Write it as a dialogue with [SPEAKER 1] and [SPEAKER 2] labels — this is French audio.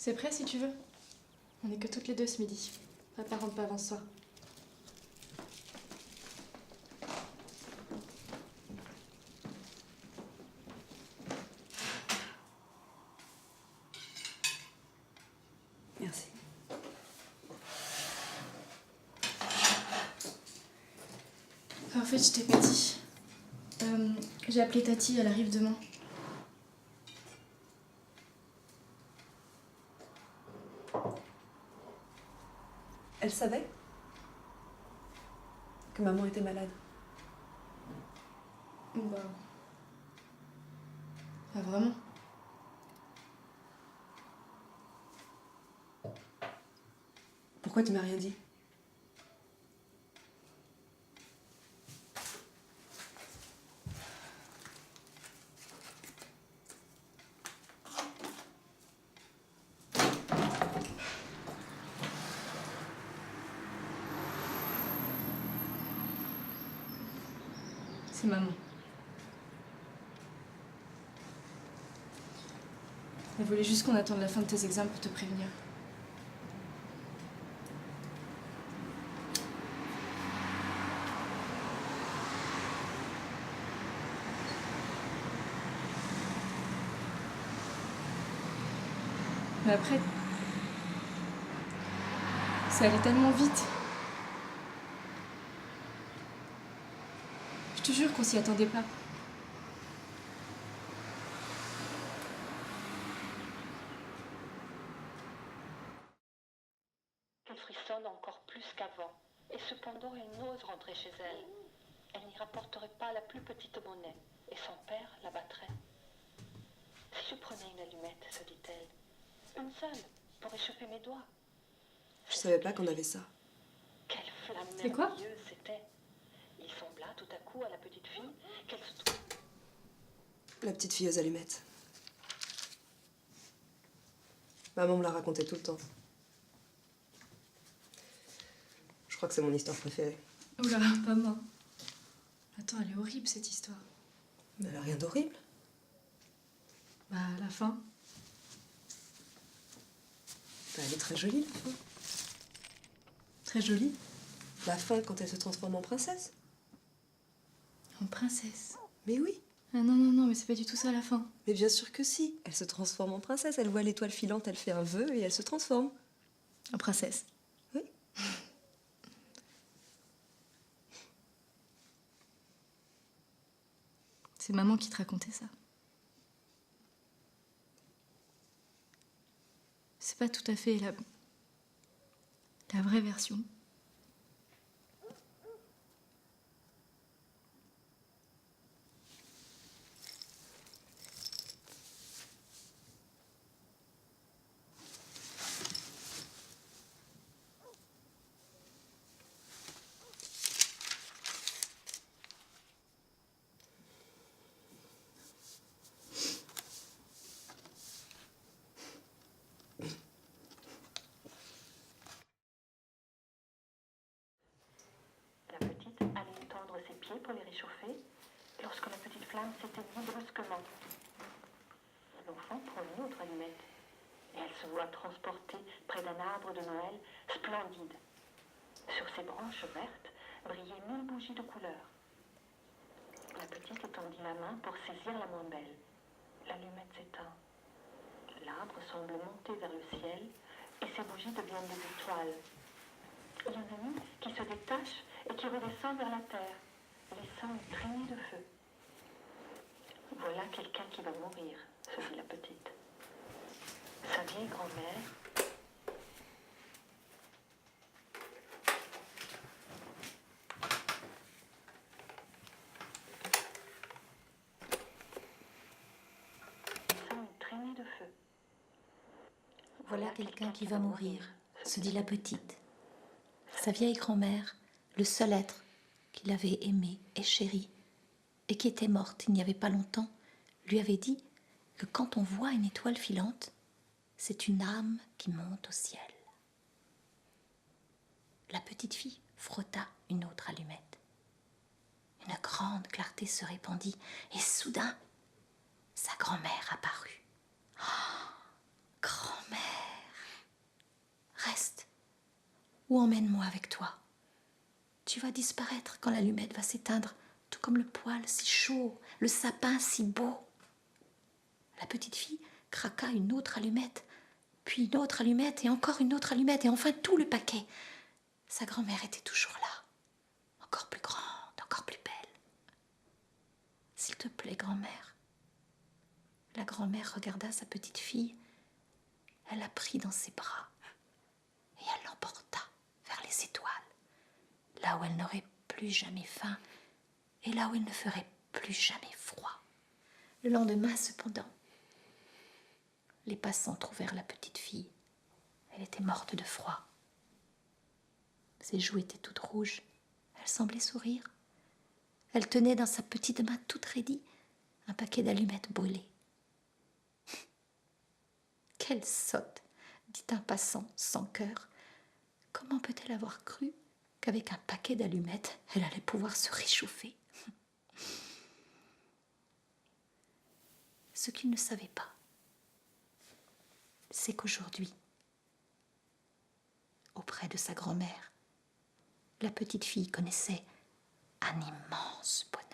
[SPEAKER 1] C'est prêt si tu veux. On est que toutes les deux ce midi. Papa rentre pas avant ce soir.
[SPEAKER 2] Merci.
[SPEAKER 1] En fait, je t'ai pas dit. J'ai appelé Tati, elle arrive demain.
[SPEAKER 2] Elle savait que maman était malade.
[SPEAKER 1] Bah... Pas vraiment.
[SPEAKER 2] Pourquoi tu m'as rien dit?
[SPEAKER 1] C'est maman. Elle voulait juste qu'on attende la fin de tes examens pour te prévenir. Mais après, ça allait tellement vite. Je te jure qu'on s'y attendait pas.
[SPEAKER 3] Elle frissonne encore plus qu'avant, et cependant elle n'ose rentrer chez elle. Elle n'y rapporterait pas la plus petite monnaie, et son père la battrait. Si je prenais une allumette, se dit-elle, une seule, pour échauffer mes doigts.
[SPEAKER 2] Je savais pas qu'on avait ça.
[SPEAKER 3] Quelle flamme
[SPEAKER 1] C'est quoi?
[SPEAKER 3] merveilleuse c'était. Il sembla tout à coup à la petite fille qu'elle se trouvait.
[SPEAKER 2] La petite fille aux allumettes. Maman me la racontait tout le temps. Je crois que c'est mon histoire préférée.
[SPEAKER 1] Oula, pas moi. Attends, elle est horrible cette histoire.
[SPEAKER 2] Mais elle a rien d'horrible.
[SPEAKER 1] Bah, à la fin.
[SPEAKER 2] Bah, elle est très jolie, la fin.
[SPEAKER 1] Très jolie.
[SPEAKER 2] La fin, quand elle se transforme en princesse.
[SPEAKER 1] En princesse.
[SPEAKER 2] Mais oui.
[SPEAKER 1] Ah non, non, non, mais c'est pas du tout ça la fin.
[SPEAKER 2] Mais bien sûr que si. Elle se transforme en princesse. Elle voit l'étoile filante, elle fait un vœu et elle se transforme.
[SPEAKER 1] En princesse.
[SPEAKER 2] Oui.
[SPEAKER 1] C'est maman qui te racontait ça. C'est pas tout à fait la vraie version.
[SPEAKER 3] La petite allait étendre ses pieds pour les réchauffer lorsque la petite flamme s'éteignit brusquement. L'enfant prend une autre allumette et elle se voit transportée près d'un arbre de Noël splendide. Sur ses branches vertes brillaient 1000 bougies de couleur. La petite étendit la main pour saisir la moins belle. L'allumette s'éteint. L'arbre semble monter vers le ciel et ses bougies deviennent des étoiles. Il y en a une qui se détache et qui redescend vers la terre, laissant une traînée de feu. Voilà quelqu'un qui va mourir, se dit la petite. Sa vieille grand-mère laissant une traînée de feu.
[SPEAKER 4] Voilà quelqu'un qui va mourir, se dit la petite. Sa vieille grand-mère, le seul être qu'il avait aimé et chéri, et qui était morte il n'y avait pas longtemps, lui avait dit que quand on voit une étoile filante, c'est une âme qui monte au ciel. La petite fille frotta une autre allumette. Une grande clarté se répandit, et soudain, sa grand-mère apparut. Oh, grand-mère! ou emmène-moi avec toi. Tu vas disparaître quand l'allumette va s'éteindre, tout comme le poêle si chaud, le sapin si beau. La petite fille craqua une autre allumette, puis une autre allumette et encore une autre allumette et enfin tout le paquet. Sa grand-mère était toujours là, encore plus grande, encore plus belle. S'il te plaît, grand-mère. La grand-mère regarda sa petite fille. Elle la prit dans ses bras et elle l'emporta vers les étoiles, là où elle n'aurait plus jamais faim et là où il ne ferait plus jamais froid. Le lendemain, cependant, les passants trouvèrent la petite fille. Elle était morte de froid. Ses joues étaient toutes rouges. Elle semblait sourire. Elle tenait dans sa petite main toute raidie un paquet d'allumettes brûlées. « Quelle sotte !» dit un passant sans cœur. « Comment peut-elle avoir cru qu'avec un paquet d'allumettes, elle allait pouvoir se réchauffer ?» Ce qu'il ne savait pas, c'est qu'aujourd'hui, auprès de sa grand-mère, la petite fille connaissait un immense bonheur.